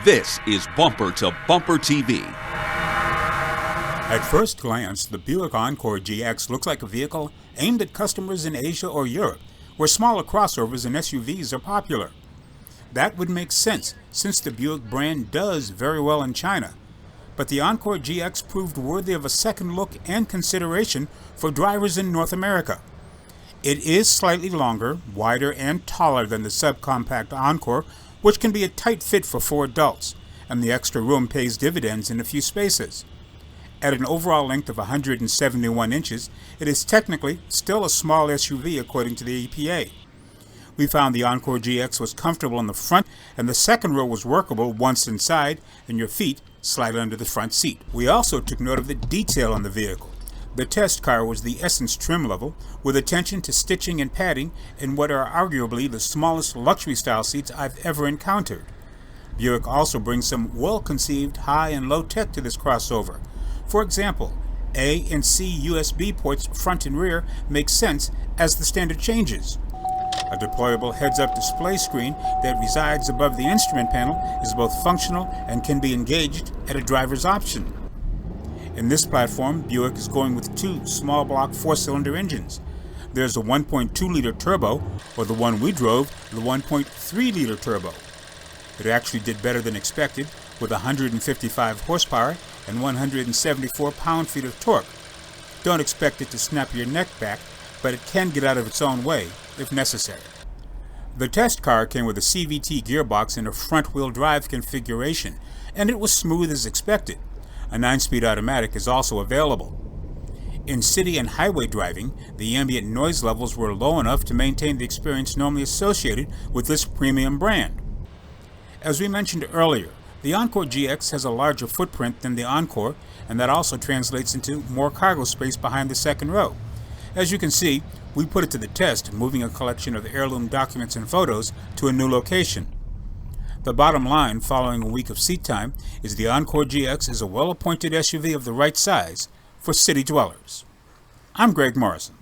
This is Bumper to Bumper TV. At first glance, the Buick Encore GX looks like a vehicle aimed at customers in Asia or Europe, where smaller crossovers and SUVs are popular. That would make sense, since the Buick brand does very well in China. But the Encore GX proved worthy of a second look and consideration for drivers in North America. It is slightly longer, wider, and taller than the subcompact Encore, which can be a tight fit for 4 adults, and the extra room pays dividends in a few spaces. At an overall length of 171 inches, it is technically still a small SUV according to the EPA. We found the Encore GX was comfortable in the front, and the second row was workable once inside, and your feet slide under the front seat. We also took note of the detail on the vehicle. The test car was the Essence trim level, with attention to stitching and padding in what are arguably the smallest luxury-style seats I've ever encountered. Buick also brings some well-conceived high and low tech to this crossover. For example, A and C USB ports front and rear make sense as the standard changes. A deployable heads-up display screen that resides above the instrument panel is both functional and can be engaged at a driver's option. In this platform, Buick is going with 2 small-block 4-cylinder engines. There's a 1.2-liter turbo, or the one we drove, the 1.3-liter turbo. It actually did better than expected, with 155 horsepower and 174 pound-feet of torque. Don't expect it to snap your neck back, but it can get out of its own way, if necessary. The test car came with a CVT gearbox in a front-wheel drive configuration, and it was smooth as expected. A 9-speed automatic is also available. In city and highway driving, the ambient noise levels were low enough to maintain the experience normally associated with this premium brand. As we mentioned earlier, the Encore GX has a larger footprint than the Encore, and that also translates into more cargo space behind the second row. As you can see, we put it to the test, moving a collection of heirloom documents and photos to a new location. The bottom line, following a week of seat time, is the Encore GX is a well-appointed SUV of the right size for city dwellers. I'm Greg Morrison.